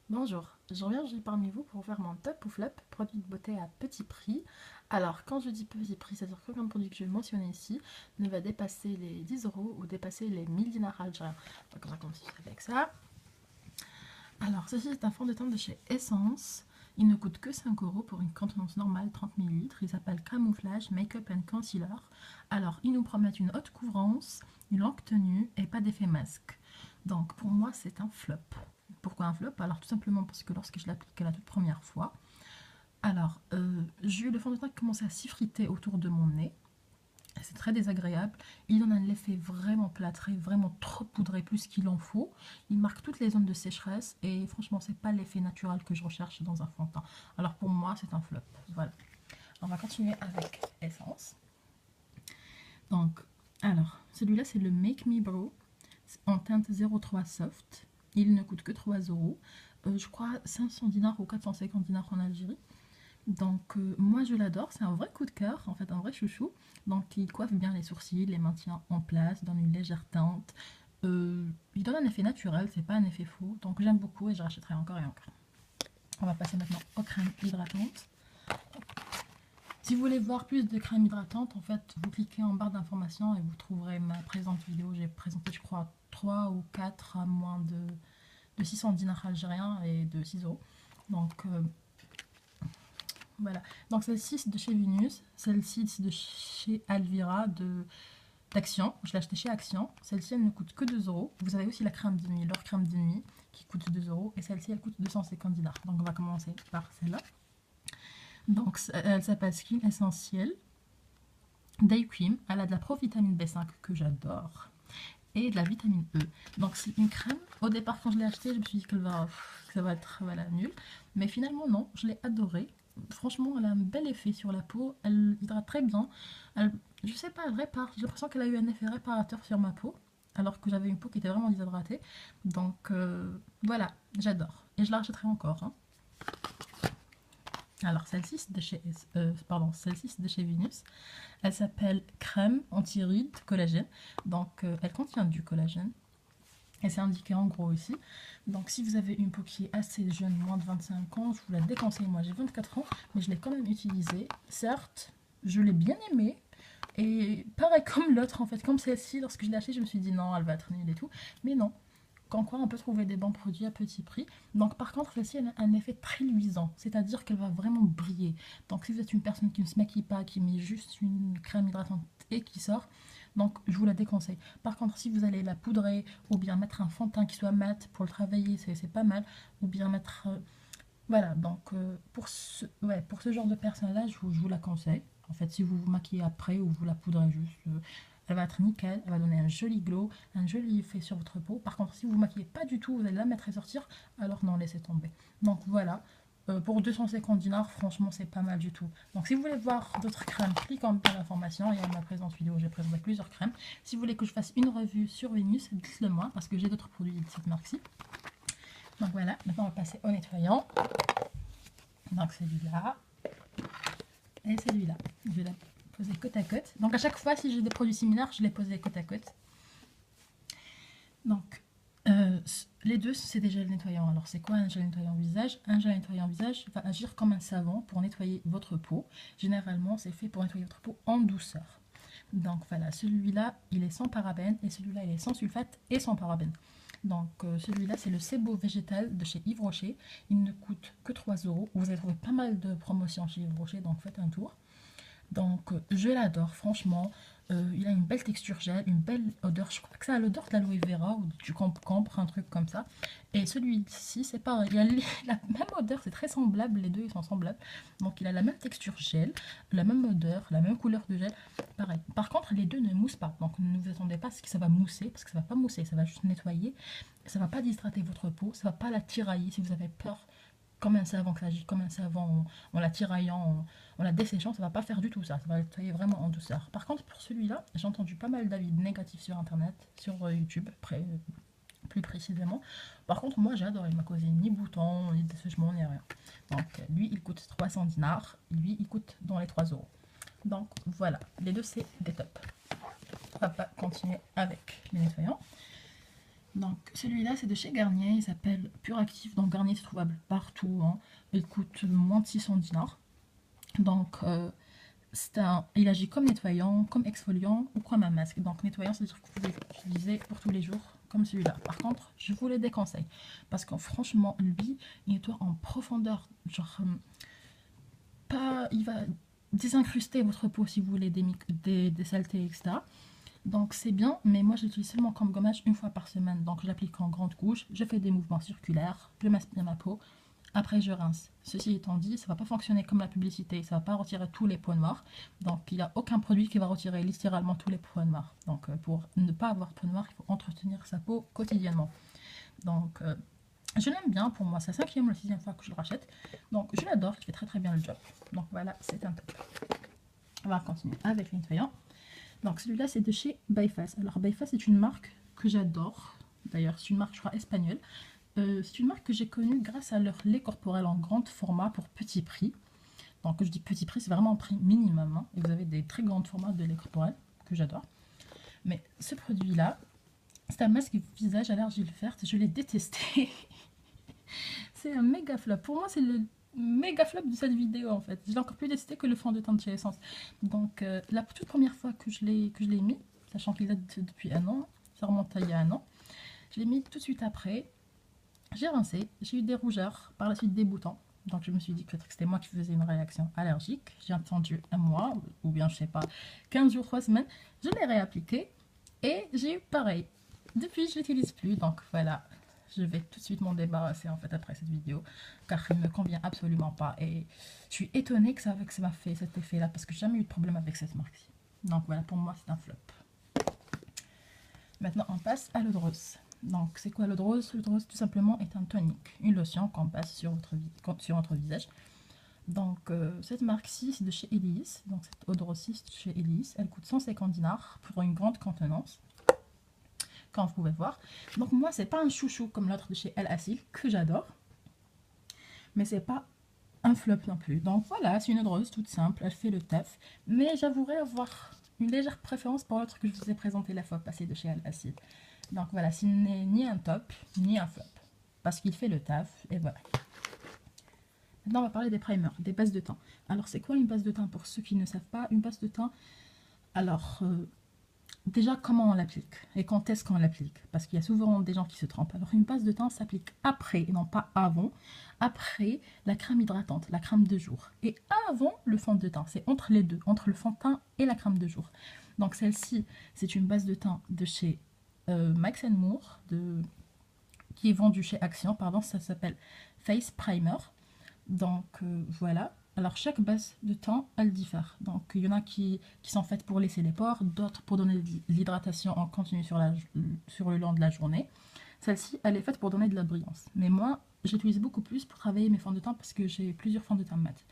Bonjour, je reviens aujourd'hui parmi vous pour faire mon top ou flop produit de beauté à petit prix. Alors, quand je dis petit prix, c'est-à-dire qu'aucun produit que je vais mentionner ici ne va dépasser les 10 euros ou dépasser les 1000 dinars algériens. Donc, on va commencer avec ça. Alors, ceci est un fond de teint de chez Essence. Il ne coûte que 5 euros pour une contenance normale 30 millilitres. Il s'appelle Camouflage Makeup and Concealer. Alors, ils nous promettent une haute couvrance, une longue tenue et pas d'effet masque. Donc, pour moi, c'est un flop. Pourquoi un flop? Alors, tout simplement parce que lorsque je l'appliquais la toute première fois, j'ai eu le fond de teint qui commençait à s'effriter autour de mon nez. C'est très désagréable. Il donne un effet vraiment plâtré, vraiment trop poudré, plus qu'il en faut. Il marque toutes les zones de sécheresse et franchement, c'est pas l'effet naturel que je recherche dans un fond de teint. Alors pour moi, c'est un flop. Voilà. On va continuer avec Essence. Donc, celui-là, c'est le Make Me Brow en teinte 03 Soft. Il ne coûte que 3 euros. Je crois 500 dinars ou 450 dinars en Algérie. Donc moi je l'adore, c'est un vrai coup de cœur, en fait un vrai chouchou. Donc il coiffe bien les sourcils, les maintient en place, donne une légère teinte. Il donne un effet naturel, c'est pas un effet faux. Donc j'aime beaucoup et je rachèterai encore et encore. On va passer maintenant aux crèmes hydratantes. Si vous voulez voir plus de crèmes hydratantes, en fait vous cliquez en barre d'informations et vous trouverez ma présente vidéo. J'ai présenté je crois 3 ou 4 à moins de 600 dinars algériens et de 6 euros. Donc voilà, donc celle-ci c'est de chez Venus, celle-ci c'est de chez Alvira d'Action, je l'ai acheté chez Action, celle-ci elle ne coûte que 2 euros. Vous avez aussi la crème de nuit, leur crème de nuit qui coûte 2 euros et celle-ci elle coûte 250 dinars. Donc on va commencer par celle-là. Donc elle s'appelle Skin Essentiel Day Cream, elle a de la provitamine B5 que j'adore et de la vitamine E. Donc c'est une crème, au départ quand je l'ai achetée je me suis dit que ça va être voilà, nul, mais finalement non, je l'ai adorée. Franchement, elle a un bel effet sur la peau, elle hydrate très bien. Je sais pas, elle répare. J'ai l'impression qu'elle a eu un effet réparateur sur ma peau, alors que j'avais une peau qui était vraiment déshydratée. Donc voilà, j'adore. Et je la rachèterai encore. Hein. Alors celle-ci c'est de chez, celle-ci c'est de chez Venus. Elle s'appelle crème anti-rides collagène. Donc elle contient du collagène. Et c'est indiqué en gros ici. Donc si vous avez une peau qui est assez jeune, moins de 25 ans, je vous la déconseille. Moi j'ai 24 ans, mais je l'ai quand même utilisée. Certes, je l'ai bien aimée. Et pareil comme l'autre en fait, comme celle-ci, lorsque je l'ai achetée, je me suis dit non, elle va être nulle et tout. Mais non, qu'en quoi on peut trouver des bons produits à petit prix. Donc par contre, celle-ci elle a un effet très luisant, c'est-à-dire qu'elle va vraiment briller. Donc si vous êtes une personne qui ne se maquille pas, qui met juste une crème hydratante et qui sort, donc je vous la déconseille. Par contre, si vous allez la poudrer ou bien mettre un fond de teint qui soit mat pour le travailler, c'est pas mal. Ou bien mettre... voilà, donc pour ce genre de personne-là, je vous la conseille. En fait, si vous vous maquillez après ou vous la poudrez juste, elle va être nickel, elle va donner un joli glow, un joli effet sur votre peau. Par contre, si vous ne vous maquillez pas du tout, vous allez la mettre et sortir, alors non, laissez tomber. Donc voilà, pour 250 dinars, franchement, c'est pas mal du tout. Donc si vous voulez voir d'autres crèmes, cliquez en bas d'information. Il y a ma présente vidéo, j'ai présenté plusieurs crèmes. Si vous voulez que je fasse une revue sur Vénus, dites-le moi, parce que j'ai d'autres produits de cette marque-ci. Donc voilà, maintenant on va passer au nettoyant. Donc celui-là et celui-là. Je vais la poser côte à côte. Donc à chaque fois, si j'ai des produits similaires, je les pose côte à côte. Donc les deux, c'est des gels nettoyants. Alors c'est quoi un gel nettoyant visage? Un gel nettoyant visage va agir comme un savon pour nettoyer votre peau. Généralement, c'est fait pour nettoyer votre peau en douceur. Donc voilà, celui-là, il est sans parabènes et celui-là, il est sans sulfate et sans parabènes. Donc celui-là, c'est le Sebo végétal de chez Yves Rocher. Il ne coûte que 3 euros. Vous allez trouver pas mal de promotions chez Yves Rocher, donc faites un tour. Donc je l'adore, franchement. Il a une belle texture gel, une belle odeur. Je crois que ça a l'odeur de l'aloe vera ou du concombre, un truc comme ça. Et celui-ci, c'est pareil. Il a la même odeur, c'est très semblable. Les deux, ils sont semblables. Donc il a la même texture gel, la même odeur, la même couleur de gel. Pareil. Par contre, les deux ne moussent pas. Donc ne vous attendez pas à ce que ça va mousser, parce que ça va pas mousser, ça va juste nettoyer. Ça va pas déshydrater votre peau, ça va pas la tirailler si vous avez peur comme un savon que ça agit comme un savon en la tiraillant, en la desséchant, ça va pas faire du tout ça, ça va nettoyer vraiment en douceur. Par contre pour celui-là, j'ai entendu pas mal d'avis négatifs sur internet, sur YouTube, plus précisément. Par contre moi j'ai adoré, il m'a causé ni boutons, ni dessèchement, ni rien. Donc lui il coûte 300 dinars, lui il coûte dans les 3 euros. Donc voilà, les deux c'est des tops. On va pas continuer avec les nettoyants. Donc celui-là c'est de chez Garnier, il s'appelle Pure Active. Donc Garnier c'est trouvable partout, hein. Il coûte moins de 600 dinars. Donc il agit comme nettoyant, comme exfoliant ou comme un masque. Donc nettoyant, c'est-à-dire que vous pouvez l'utiliser pour tous les jours, comme celui-là. Par contre, je vous le déconseille, parce que franchement, lui, il nettoie en profondeur. Genre, pas, il va désincruster votre peau si vous voulez des saletés, etc. Donc c'est bien, mais moi je l'utilise seulement comme gommage une fois par semaine. Donc je l'applique en grande couche, je fais des mouvements circulaires, je masse bien ma peau. Après, je rince. Ceci étant dit, ça ne va pas fonctionner comme la publicité. Ça ne va pas retirer tous les points noirs. Donc, il n'y a aucun produit qui va retirer littéralement tous les points noirs. Donc, pour ne pas avoir de points noirs, il faut entretenir sa peau quotidiennement. Donc, je l'aime bien pour moi. C'est la 5e ou la 6e fois que je le rachète. Donc, je l'adore. Il fait très très bien le job. Donc, voilà, c'est un top. On va continuer avec les nettoyants. Donc, celui-là, c'est de chez Byface. Alors, Byface, c'est une marque que j'adore. D'ailleurs, c'est une marque, je crois, espagnole. C'est une marque que j'ai connue grâce à leur lait corporel en grand format pour petit prix. Donc, quand je dis petit prix, c'est vraiment un prix minimum, hein. Et vous avez des très grands formats de lait corporel que j'adore. Mais ce produit-là, c'est un masque visage à l'argile verte. Je l'ai détesté. C'est un méga flop. Pour moi, c'est le méga flop de cette vidéo en fait. Je l'ai encore plus détesté que le fond de teint de chez Essence. Donc, la toute première fois que je l'ai mis, sachant qu'il date depuis un an, ça remonte à il y a un an, je l'ai mis tout de suite après. J'ai rincé, j'ai eu des rougeurs, par la suite des boutons. Donc je me suis dit que peut-être que c'était moi qui faisais une réaction allergique. J'ai attendu un mois, ou bien je sais pas, 15 jours, 3 semaines. Je l'ai réappliqué et j'ai eu pareil. Depuis, je l'utilise plus, donc voilà. Je vais tout de suite m'en débarrasser en fait après cette vidéo, car il ne me convient absolument pas. Et je suis étonnée que ça m'a fait cet effet-là, parce que j'ai jamais eu de problème avec cette marque-ci. Donc voilà, pour moi c'est un flop. Maintenant on passe à l'eau de rose. Donc, c'est quoi l'eau de rose? L'eau de rose, tout simplement, est un tonique, une lotion qu'on passe sur votre visage. Donc, cette marque-ci, c'est de chez Elise. Donc, cette eau de rose-ci, c'est de chez Elise. Elle coûte 150 dinars pour une grande contenance, comme vous pouvez voir. Donc, moi, c'est pas un chouchou comme l'autre de chez El Assil, que j'adore. Mais c'est pas un flop non plus. Donc, voilà, c'est une eau de rose toute simple. Elle fait le taf. Mais j'avouerais avoir une légère préférence pour l'autre que je vous ai présenté la fois passée de chez El Assil. Donc voilà, ce n'est ni un top, ni un flop. Parce qu'il fait le taf, et voilà. Maintenant, on va parler des primers, des bases de teint. Alors, c'est quoi une base de teint pour ceux qui ne savent pas? Une base de teint, alors, déjà, comment on l'applique? Et quand est-ce qu'on l'applique? Parce qu'il y a souvent des gens qui se trompent. Alors, une base de teint s'applique après, et non pas avant. Après la crème hydratante, la crème de jour. Et avant le fond de teint. C'est entre les deux, entre le fond de teint et la crème de jour. Donc, celle-ci, c'est une base de teint de chez Max Moore, qui est vendue chez Action, pardon, ça s'appelle Face Primer. Donc voilà. Alors chaque base de teint, elle diffère. Donc il y en a qui sont faites pour laisser les pores, d'autres pour donner de l'hydratation en continu sur le long de la journée. Celle-ci, elle est faite pour donner de la brillance. Mais moi, j'utilise beaucoup plus pour travailler mes fonds de teint parce que j'ai plusieurs fonds de teint mat.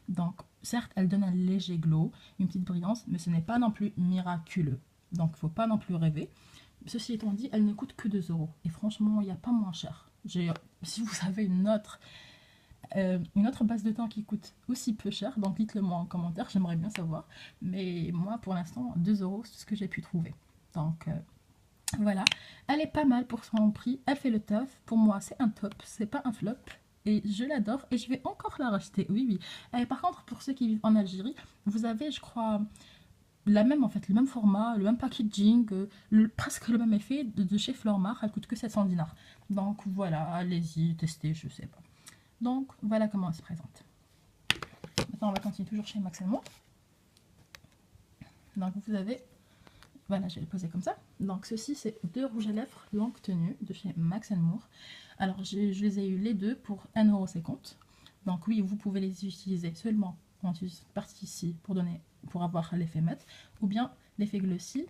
Donc certes, elle donne un léger glow, une petite brillance, mais ce n'est pas non plus miraculeux. Donc il ne faut pas non plus rêver. Ceci étant dit, elle ne coûte que 2 euros. Et franchement, il n'y a pas moins cher. Si vous avez une autre base de teint qui coûte aussi peu cher, donc dites-le moi en commentaire, j'aimerais bien savoir. Mais moi, pour l'instant, 2 euros, c'est ce que j'ai pu trouver. Donc voilà, elle est pas mal pour son prix. Elle fait le taf. Pour moi, c'est un top, c'est pas un flop. Et je l'adore et je vais encore la racheter. Oui, oui. Et par contre, pour ceux qui vivent en Algérie, vous avez, je crois, le même format, le même packaging, presque le même effet de chez Flormar. Elle coûte que 700 dinars. Donc voilà, allez-y, testez, je sais pas. Donc voilà comment elle se présente. Maintenant on va continuer toujours chez Max Moore. Donc vous avez, voilà, je vais le poser comme ça. Donc ceci c'est 2 rouges à lèvres longue tenue de chez Max Moore. Alors je les ai eu les deux pour 1,50 €. Donc oui, vous pouvez les utiliser seulement en cette partie ici pour avoir l'effet mat, ou bien l'effet glossy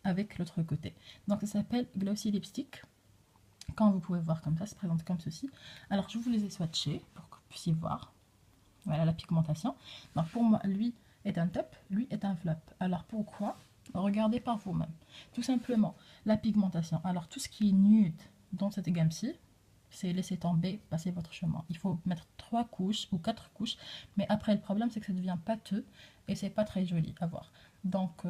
avec l'autre côté. Donc ça s'appelle Glossy Lipstick. Quand vous pouvez voir comme ça, se présente comme ceci. Alors je vous les ai swatchés pour que vous puissiez voir. Voilà la pigmentation. Donc pour moi, lui est un top, lui est un flop. Alors pourquoi? Regardez par vous-même. Tout simplement, la pigmentation. Alors tout ce qui est nude dans cette gamme-ci, c'est laisser tomber, passer votre chemin. Il faut mettre 3 couches ou 4 couches, mais après le problème c'est que ça devient pâteux et c'est pas très joli à voir. Donc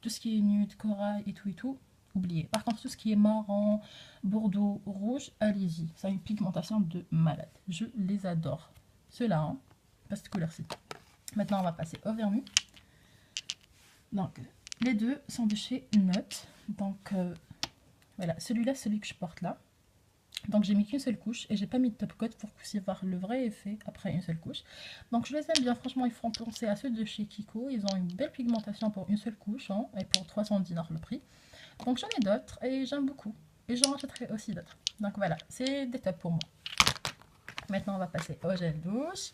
tout ce qui est nude, corail et tout, oubliez. Par contre, tout ce qui est marron, bordeaux, rouge, allez-y. Ça a une pigmentation de malade. Je les adore. Ceux-là, hein, pas cette couleur-ci. Maintenant, on va passer au vernis. Donc, les deux sont de chez Note. Donc, voilà, celui-là, celui que je porte là. Donc, j'ai mis qu'une seule couche et j'ai pas mis de top coat pour puissiez voir le vrai effet après une seule couche. Donc, je les aime bien. Franchement, ils font penser à ceux de chez Kiko. Ils ont une belle pigmentation pour une seule couche, hein, et pour 300 dinars le prix. Donc, j'en ai d'autres et j'aime beaucoup. Et j'en achèterai aussi d'autres. Donc, voilà, c'est des tops pour moi. Maintenant, on va passer au gel douche.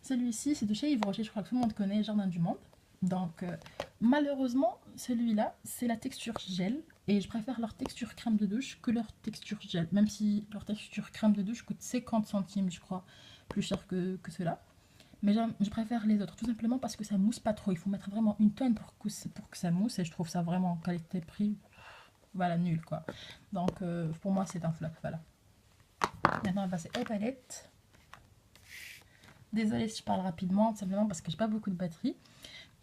Celui-ci, c'est de chez Yves Rocher. Je crois que tout le monde connaît, Jardin du Monde. Donc, malheureusement, celui-là, c'est la texture gel. Et je préfère leur texture crème de douche que leur texture gel. Même si leur texture crème de douche coûte 50 centimes, je crois, plus cher que cela. Mais je préfère les autres, tout simplement parce que ça mousse pas trop. Il faut mettre vraiment une tonne pour que ça mousse. Et je trouve ça vraiment qualité-prix, voilà, nul, quoi. Donc, pour moi, c'est un flop, voilà. Maintenant, on va passer aux palettes. Désolée si je parle rapidement, simplement parce que j'ai pas beaucoup de batterie.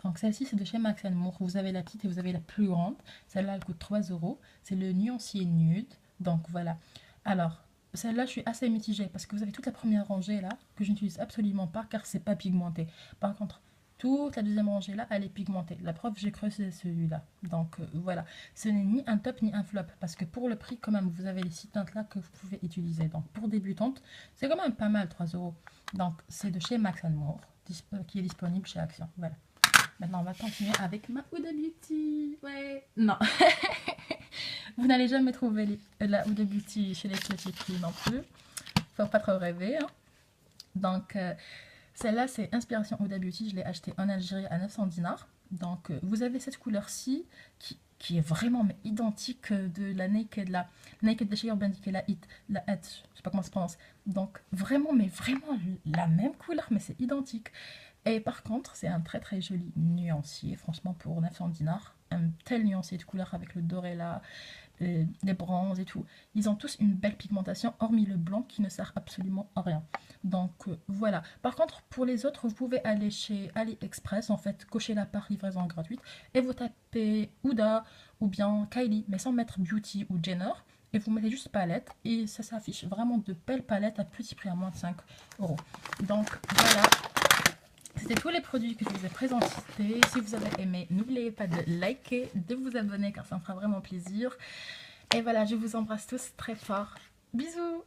Donc celle-ci, c'est de chez Max Moore. Vous avez la petite et vous avez la plus grande. Celle-là, elle coûte 3 €. C'est le nuancier nude. Donc voilà. Alors, celle-là, je suis assez mitigée parce que vous avez toute la première rangée là, que je n'utilise absolument pas car c'est pas pigmenté. Par contre, toute la deuxième rangée là, elle est pigmentée. La preuve, j'ai creusé celui-là. Donc voilà. Ce n'est ni un top ni un flop parce que pour le prix, quand même, vous avez les 6 teintes là que vous pouvez utiliser. Donc pour débutantes, c'est quand même pas mal, 3 €. Donc c'est de chez Max Moore qui est disponible chez Action. Voilà. Maintenant, on va continuer avec ma Huda Beauty. Ouais. Non. Vous n'allez jamais trouver la Huda Beauty chez les petits prix non plus. Faut pas trop rêver. Hein. Donc, celle-là, c'est Inspiration Huda Beauty. Je l'ai achetée en Algérie à 900 dinars. Donc, vous avez cette couleur-ci qui est vraiment identique de la Naked, la Naked de chez Urban Decay, la Hit, la Hat, je sais pas comment ça se prononce. Donc, vraiment, mais vraiment la même couleur, mais c'est identique. Et par contre, c'est un très très joli nuancier, franchement pour 900 dinars. Un tel nuancier de couleur avec le doré là, les bronzes et tout. Ils ont tous une belle pigmentation, hormis le blanc qui ne sert absolument à rien. Donc voilà. Par contre, pour les autres, vous pouvez aller chez AliExpress, en fait, cocher la part livraison gratuite et vous tapez Huda ou bien Kylie, mais sans mettre Beauty ou Jenner. Et vous mettez juste palette et ça s'affiche vraiment de belles palettes à petit prix, à moins de 5 €. Donc voilà. C'était tous les produits que je vous ai présentés. Si vous avez aimé, n'oubliez pas de liker, de vous abonner car ça me fera vraiment plaisir. Et voilà, je vous embrasse tous très fort. Bisous!